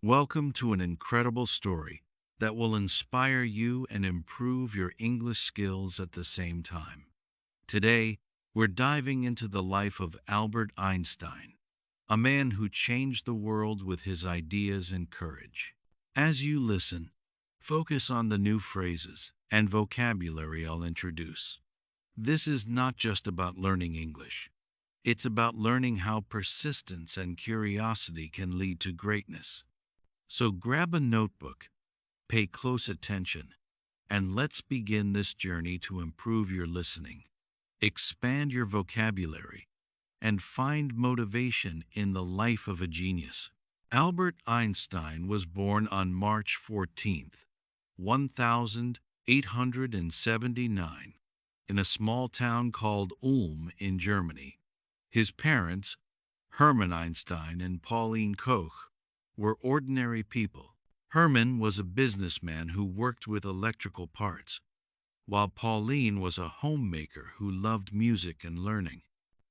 Welcome to an incredible story that will inspire you and improve your English skills at the same time. Today, we're diving into the life of Albert Einstein, a man who changed the world with his ideas and courage. As you listen, focus on the new phrases and vocabulary I'll introduce. This is not just about learning English. It's about learning how persistence and curiosity can lead to greatness. So grab a notebook, pay close attention, and let's begin this journey to improve your listening, expand your vocabulary, and find motivation in the life of a genius. Albert Einstein was born on March 14th, 1879, in a small town called Ulm in Germany. His parents, Hermann Einstein and Pauline Koch, were ordinary people. Hermann was a businessman who worked with electrical parts, while Pauline was a homemaker who loved music and learning.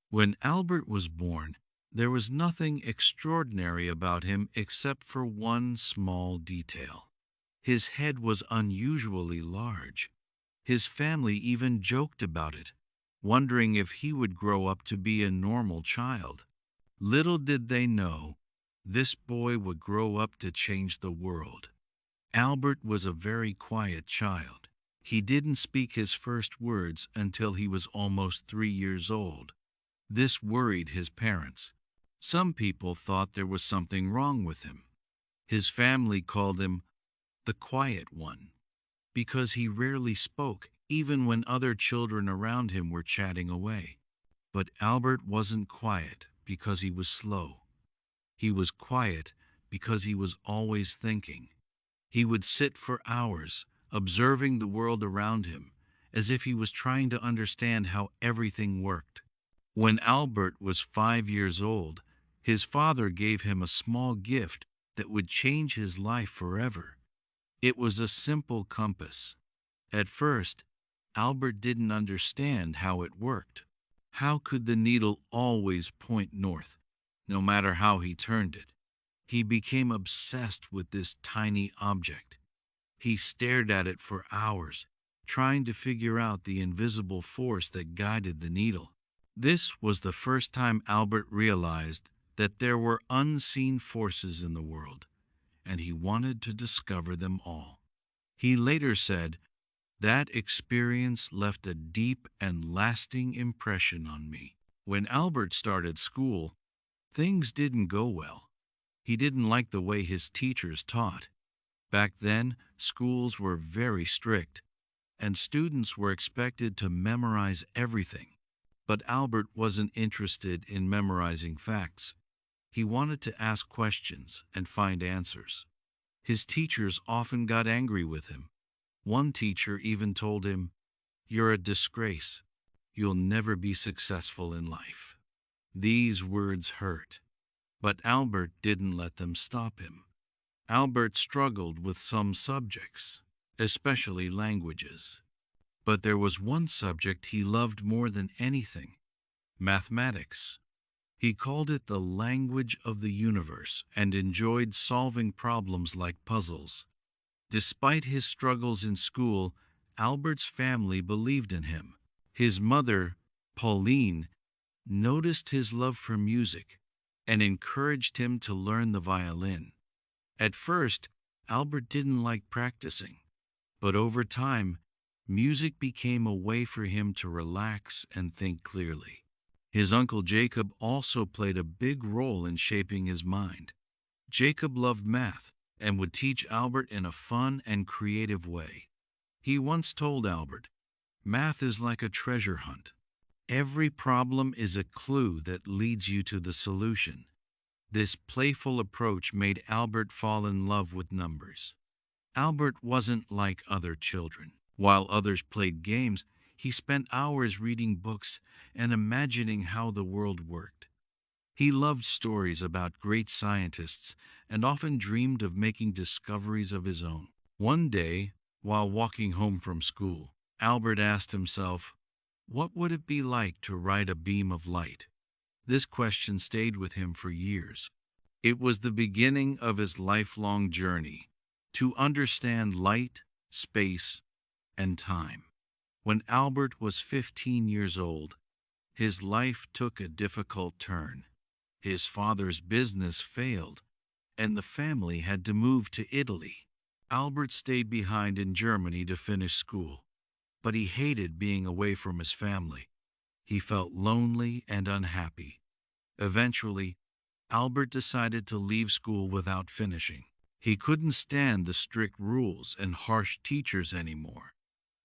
When Albert was born, there was nothing extraordinary about him except for one small detail. His head was unusually large. His family even joked about it, wondering if he would grow up to be a normal child. Little did they know, this boy would grow up to change the world. Albert was a very quiet child. He didn't speak his first words until he was almost 3 years old. This worried his parents. Some people thought there was something wrong with him. His family called him the quiet one because he rarely spoke, even when other children around him were chatting away. But Albert wasn't quiet because he was slow. He was quiet because he was always thinking. He would sit for hours, observing the world around him, as if he was trying to understand how everything worked. When Albert was 5 years old, his father gave him a small gift that would change his life forever. It was a simple compass. At first, Albert didn't understand how it worked. How could the needle always point north, no matter how he turned it? He became obsessed with this tiny object. He stared at it for hours, trying to figure out the invisible force that guided the needle. This was the first time Albert realized that there were unseen forces in the world, and he wanted to discover them all. He later said, "That experience left a deep and lasting impression on me." When Albert started school, things didn't go well. He didn't like the way his teachers taught. Back then, schools were very strict, and students were expected to memorize everything. But Albert wasn't interested in memorizing facts. He wanted to ask questions and find answers. His teachers often got angry with him. One teacher even told him, "You're a disgrace. You'll never be successful in life." These words hurt, but Albert didn't let them stop him. Albert struggled with some subjects, especially languages. But there was one subject he loved more than anything: mathematics. He called it the language of the universe and enjoyed solving problems like puzzles. Despite his struggles in school, Albert's family believed in him. His mother, Pauline, noticed his love for music and encouraged him to learn the violin. At first, Albert didn't like practicing, but over time, music became a way for him to relax and think clearly. His uncle Jacob also played a big role in shaping his mind. Jacob loved math and would teach Albert in a fun and creative way. He once told Albert, "Math is like a treasure hunt. Every problem is a clue that leads you to the solution." This playful approach made Albert fall in love with numbers. Albert wasn't like other children. While others played games, he spent hours reading books and imagining how the world worked. He loved stories about great scientists and often dreamed of making discoveries of his own. One day, while walking home from school, Albert asked himself, what would it be like to ride a beam of light? This question stayed with him for years. It was the beginning of his lifelong journey to understand light, space, and time. When Albert was 15 years old, his life took a difficult turn. His father's business failed, and the family had to move to Italy. Albert stayed behind in Germany to finish school, but he hated being away from his family. He felt lonely and unhappy. Eventually, Albert decided to leave school without finishing. He couldn't stand the strict rules and harsh teachers anymore.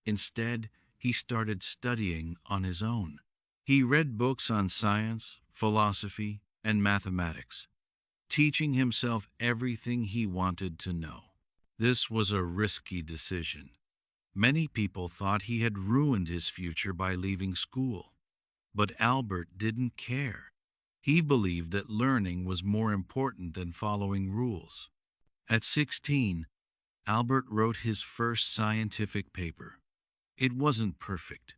Instead, he started studying on his own. He read books on science, philosophy, and mathematics, teaching himself everything he wanted to know. This was a risky decision. Many people thought he had ruined his future by leaving school. But Albert didn't care. He believed that learning was more important than following rules. At 16, Albert wrote his first scientific paper. It wasn't perfect,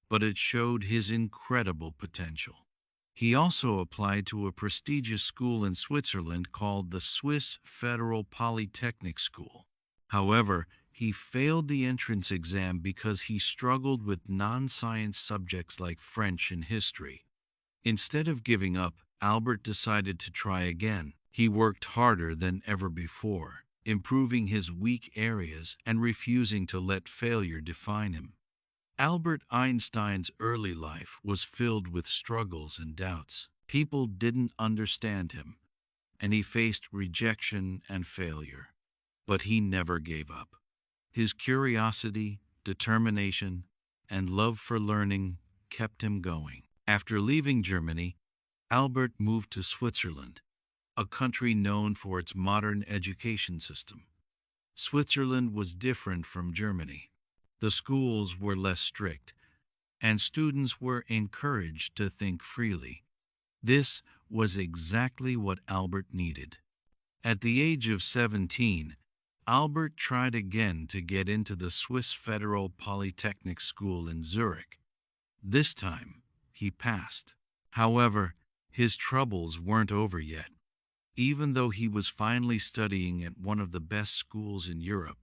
but it showed his incredible potential. He also applied to a prestigious school in Switzerland called the Swiss Federal Polytechnic School. However, he failed the entrance exam because he struggled with non-science subjects like French and history. Instead of giving up, Albert decided to try again. He worked harder than ever before, improving his weak areas and refusing to let failure define him. Albert Einstein's early life was filled with struggles and doubts. People didn't understand him, and he faced rejection and failure. But he never gave up. His curiosity, determination, and love for learning kept him going. After leaving Germany, Albert moved to Switzerland, a country known for its modern education system. Switzerland was different from Germany. The schools were less strict, and students were encouraged to think freely. This was exactly what Albert needed. At the age of 17, Albert tried again to get into the Swiss Federal Polytechnic School in Zurich. This time, he passed. However, his troubles weren't over yet. Even though he was finally studying at one of the best schools in Europe,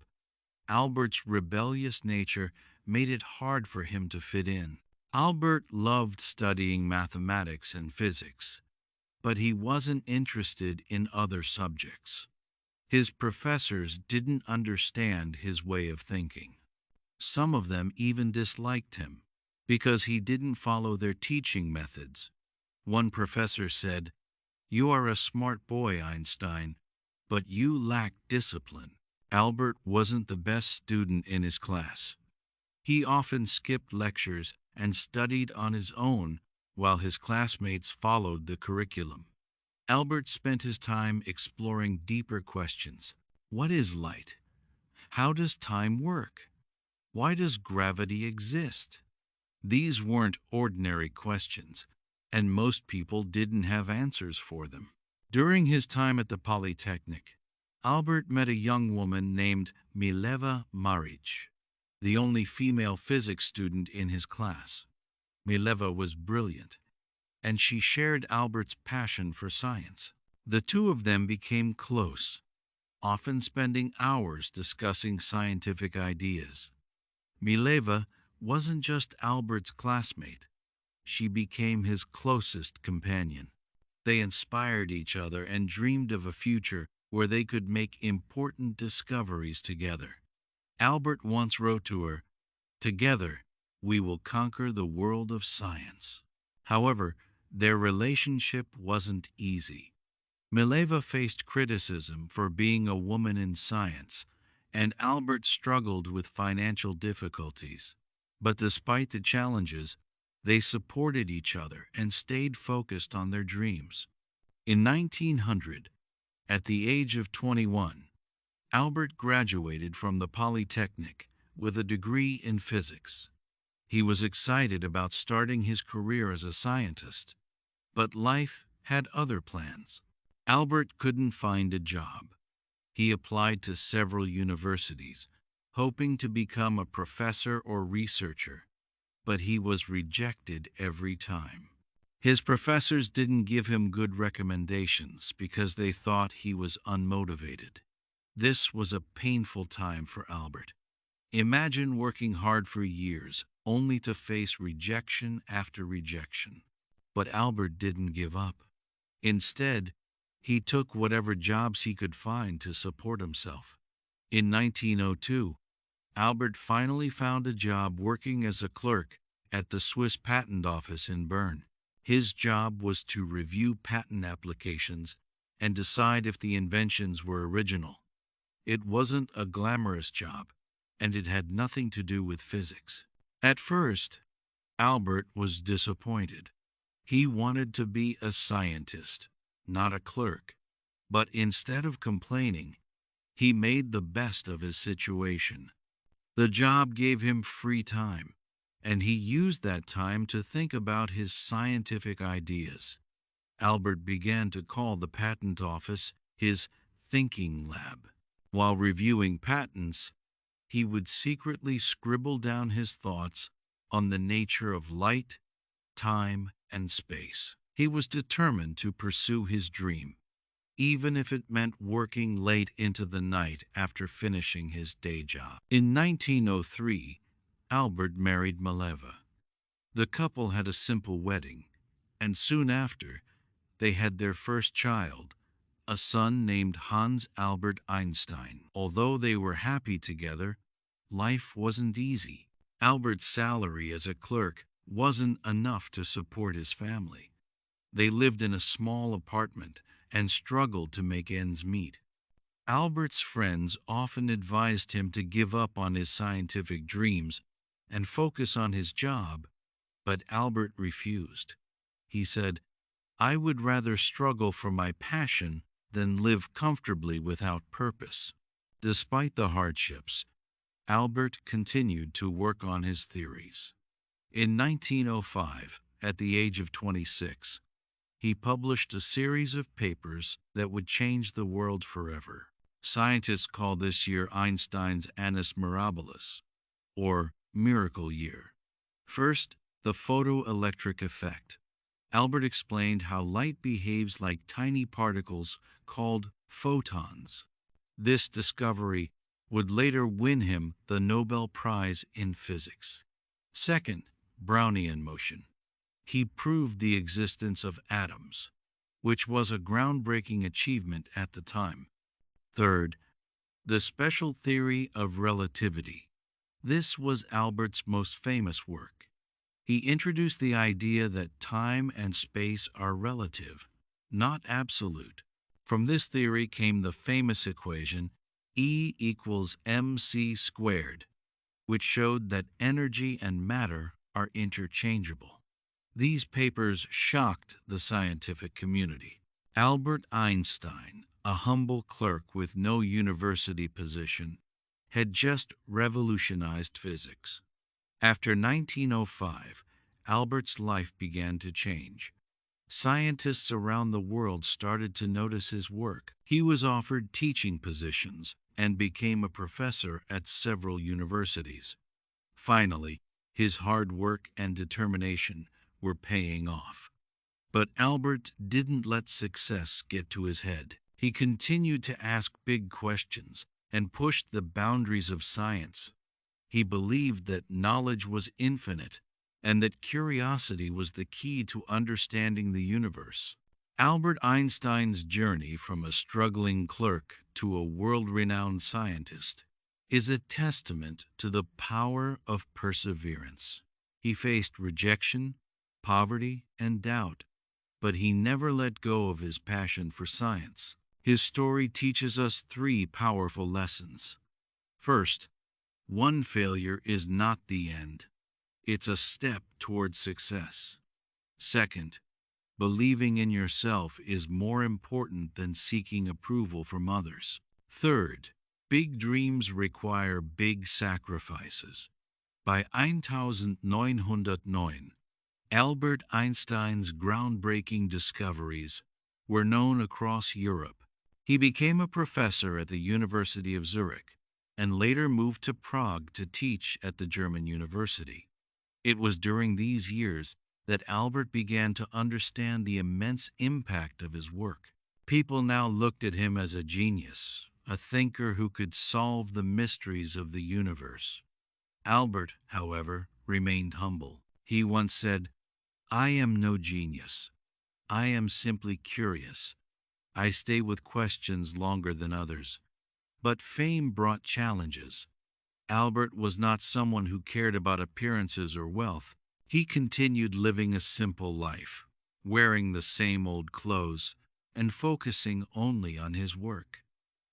Albert's rebellious nature made it hard for him to fit in. Albert loved studying mathematics and physics, but he wasn't interested in other subjects. His professors didn't understand his way of thinking. Some of them even disliked him because he didn't follow their teaching methods. One professor said, "You are a smart boy, Einstein, but you lack discipline." Albert wasn't the best student in his class. He often skipped lectures and studied on his own while his classmates followed the curriculum. Albert spent his time exploring deeper questions. What is light? How does time work? Why does gravity exist? These weren't ordinary questions, and most people didn't have answers for them. During his time at the Polytechnic, Albert met a young woman named Mileva Maric, the only female physics student in his class. Mileva was brilliant, and she shared Albert's passion for science. The two of them became close, often spending hours discussing scientific ideas. Mileva wasn't just Albert's classmate. She became his closest companion. They inspired each other and dreamed of a future where they could make important discoveries together. Albert once wrote to her, "Together, we will conquer the world of science." However, their relationship wasn't easy. Mileva faced criticism for being a woman in science, and Albert struggled with financial difficulties. But despite the challenges, they supported each other and stayed focused on their dreams. In 1900, at the age of 21, Albert graduated from the Polytechnic with a degree in physics. He was excited about starting his career as a scientist, but life had other plans. Albert couldn't find a job. He applied to several universities, hoping to become a professor or researcher, but he was rejected every time. His professors didn't give him good recommendations because they thought he was unmotivated. This was a painful time for Albert. Imagine working hard for years only to face rejection after rejection. But Albert didn't give up. Instead, he took whatever jobs he could find to support himself. In 1902, Albert finally found a job working as a clerk at the Swiss Patent Office in Bern. His job was to review patent applications and decide if the inventions were original. It wasn't a glamorous job, and it had nothing to do with physics. At first, Albert was disappointed. He wanted to be a scientist, not a clerk. But instead of complaining, he made the best of his situation. The job gave him free time, and he used that time to think about his scientific ideas. Albert began to call the patent office his thinking lab. While reviewing patents, he would secretly scribble down his thoughts on the nature of light, time, and space. He was determined to pursue his dream, even if it meant working late into the night after finishing his day job. In 1903, Albert married Mileva. The couple had a simple wedding, and soon after, they had their first child, a son named Hans Albert Einstein. Although they were happy together, life wasn't easy. Albert's salary as a clerk wasn't enough to support his family. They lived in a small apartment and struggled to make ends meet. Albert's friends often advised him to give up on his scientific dreams and focus on his job, but Albert refused. He said, "I would rather struggle for my passion than live comfortably without purpose." Despite the hardships, Albert continued to work on his theories. In 1905, at the age of 26, he published a series of papers that would change the world forever. Scientists call this year Einstein's Annus Mirabilis, or Miracle Year. First, the photoelectric effect. Albert explained how light behaves like tiny particles called photons. This discovery would later win him the Nobel Prize in Physics. Second, Brownian motion. He proved the existence of atoms, which was a groundbreaking achievement at the time. Third, the special theory of relativity. This was Albert's most famous work. He introduced the idea that time and space are relative, not absolute. From this theory came the famous equation E equals mc squared, which showed that energy and matter are interchangeable. These papers shocked the scientific community. Albert Einstein, a humble clerk with no university position, had just revolutionized physics. After 1905, Albert's life began to change. Scientists around the world started to notice his work. He was offered teaching positions and became a professor at several universities. Finally, his hard work and determination were paying off. But Albert didn't let success get to his head. He continued to ask big questions and pushed the boundaries of science. He believed that knowledge was infinite and that curiosity was the key to understanding the universe. Albert Einstein's journey from a struggling clerk to a world-renowned scientist is a testament to the power of perseverance. He faced rejection, poverty, and doubt, but he never let go of his passion for science. His story teaches us three powerful lessons. First, one failure is not the end. It's a step toward success. Second, believing in yourself is more important than seeking approval from others. Third, big dreams require big sacrifices. By 1909, Albert Einstein's groundbreaking discoveries were known across Europe. He became a professor at the University of Zurich and later moved to Prague to teach at the German university. It was during these years that Albert began to understand the immense impact of his work. People now looked at him as a genius, a thinker who could solve the mysteries of the universe. Albert, however, remained humble. He once said, "I am no genius. I am simply curious. I stay with questions longer than others." But fame brought challenges. Albert was not someone who cared about appearances or wealth. He continued living a simple life, wearing the same old clothes and focusing only on his work.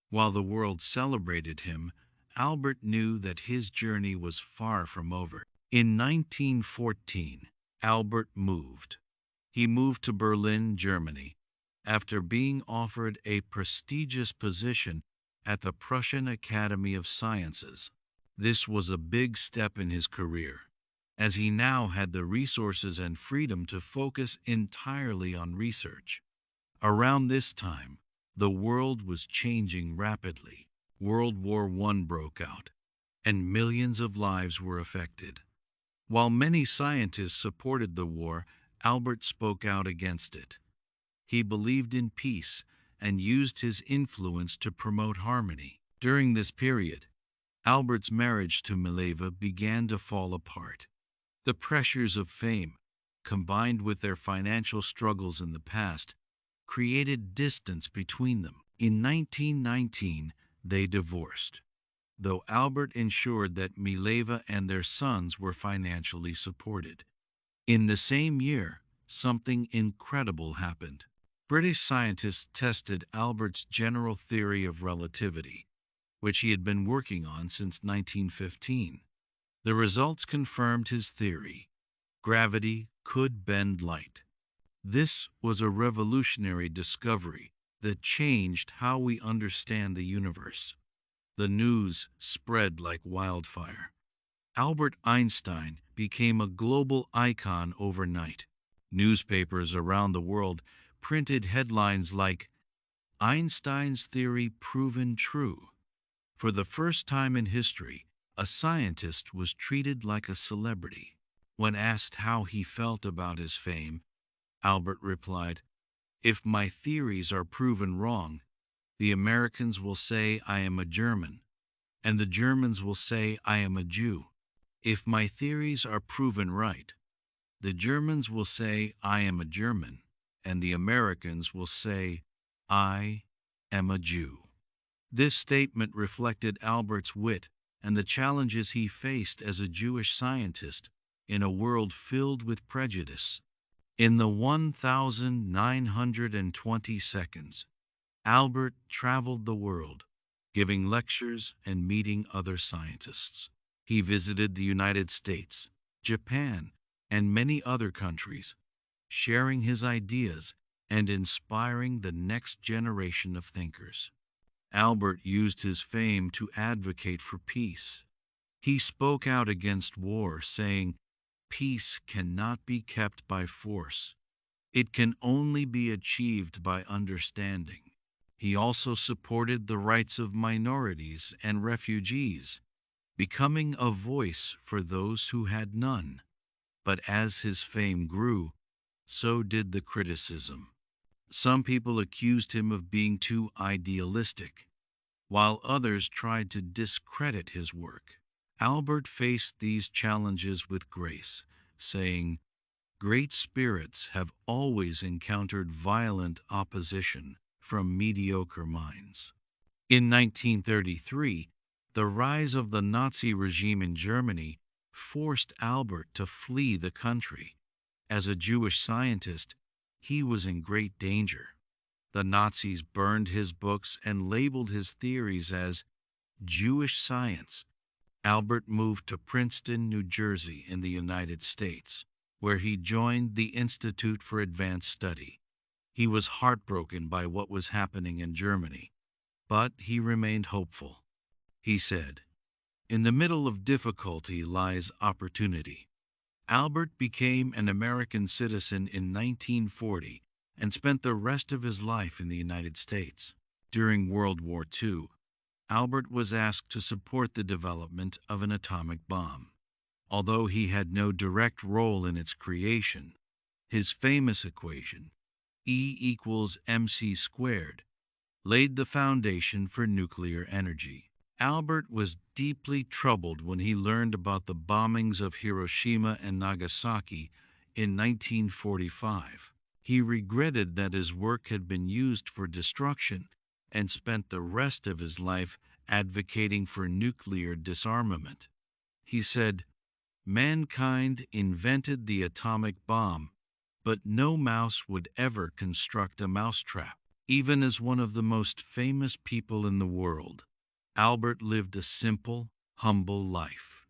While the world celebrated him, Albert knew that his journey was far from over. In 1914, Albert moved. He moved to Berlin, Germany, after being offered a prestigious position at the Prussian Academy of Sciences. This was a big step in his career, as he now had the resources and freedom to focus entirely on research. Around this time, the world was changing rapidly. World War I broke out, and millions of lives were affected. While many scientists supported the war, Albert spoke out against it. He believed in peace and used his influence to promote harmony. During this period, Albert's marriage to Mileva began to fall apart. The pressures of fame, combined with their financial struggles in the past, created distance between them. In 1919, they divorced, though Albert ensured that Mileva and their sons were financially supported. In the same year, something incredible happened. British scientists tested Albert's general theory of relativity, which he had been working on since 1915. The results confirmed his theory. Gravity could bend light. This was a revolutionary discovery that changed how we understand the universe. The news spread like wildfire. Albert Einstein became a global icon overnight. Newspapers around the world printed headlines like, "Einstein's theory proven true." For the first time in history, a scientist was treated like a celebrity. When asked how he felt about his fame, Albert replied, "If my theories are proven wrong, the Americans will say I am a German, and the Germans will say I am a Jew. If my theories are proven right, the Germans will say I am a German, and the Americans will say I am a Jew." This statement reflected Albert's wit and the challenges he faced as a Jewish scientist in a world filled with prejudice. In the 1920 seconds, Albert traveled the world, giving lectures and meeting other scientists. He visited the United States, Japan, and many other countries, sharing his ideas and inspiring the next generation of thinkers. Albert used his fame to advocate for peace. He spoke out against war, saying, "Peace cannot be kept by force. It can only be achieved by understanding." He also supported the rights of minorities and refugees, becoming a voice for those who had none. But as his fame grew, so did the criticism. Some people accused him of being too idealistic, while others tried to discredit his work. Albert faced these challenges with grace, saying, "Great spirits have always encountered violent opposition from mediocre minds." In 1933, the rise of the Nazi regime in Germany forced Albert to flee the country. As a Jewish scientist, he was in great danger. The Nazis burned his books and labeled his theories as Jewish science. Albert moved to Princeton, New Jersey, in the United States, where he joined the Institute for Advanced Study. He was heartbroken by what was happening in Germany, but he remained hopeful. He said, "In the middle of difficulty lies opportunity." Albert became an American citizen in 1940 and spent the rest of his life in the United States. During World War II, Albert was asked to support the development of an atomic bomb. Although he had no direct role in its creation, His famous equation, E equals mc squared, laid the foundation for nuclear energy. Albert was deeply troubled when he learned about the bombings of Hiroshima and Nagasaki in 1945. He regretted that his work had been used for destruction and spent the rest of his life advocating for nuclear disarmament. He said, "Mankind invented the atomic bomb, but no mouse would ever construct a mousetrap." Even as one of the most famous people in the world, Albert lived a simple, humble life.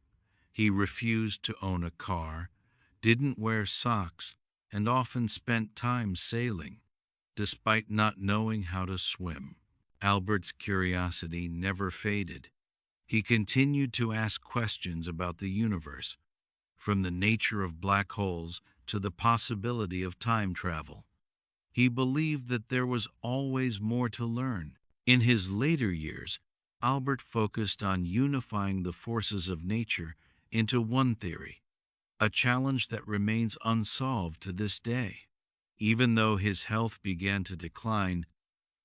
He refused to own a car, didn't wear socks, and often spent time sailing, despite not knowing how to swim. Albert's curiosity never faded. He continued to ask questions about the universe, from the nature of black holes to the possibility of time travel. He believed that there was always more to learn. In his later years, Albert focused on unifying the forces of nature into one theory, a challenge that remains unsolved to this day. Even though his health began to decline,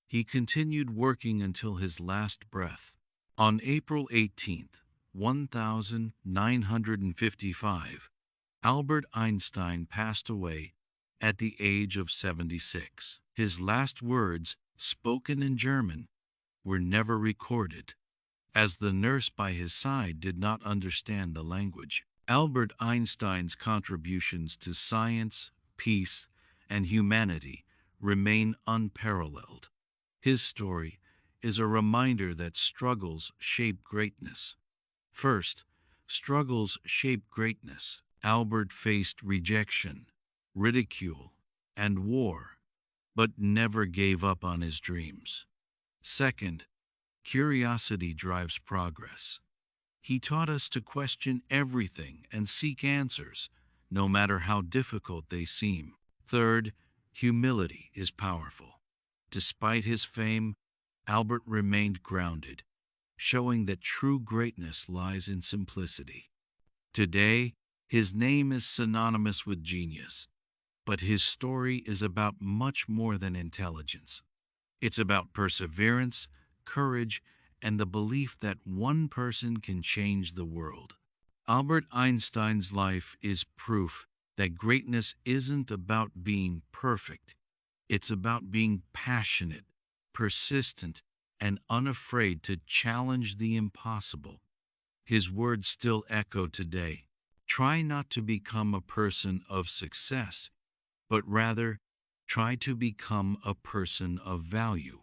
he continued working until his last breath. On April 18th, 1955, Albert Einstein passed away at the age of 76. His last words, spoken in German, were never recorded, as the nurse by his side did not understand the language. Albert Einstein's contributions to science, peace, and humanity remain unparalleled. His story is a reminder that struggles shape greatness. First, struggles shape greatness. Albert faced rejection, ridicule, and war, but never gave up on his dreams. Second, curiosity drives progress. He taught us to question everything and seek answers, no matter how difficult they seem. Third, humility is powerful. Despite his fame, Albert remained grounded, showing that true greatness lies in simplicity. Today, his name is synonymous with genius, but his story is about much more than intelligence. It's about perseverance, courage, and the belief that one person can change the world. Albert Einstein's life is proof that greatness isn't about being perfect. It's about being passionate, persistent, and unafraid to challenge the impossible. His words still echo today. Try not to become a person of success, but rather try to become a person of value.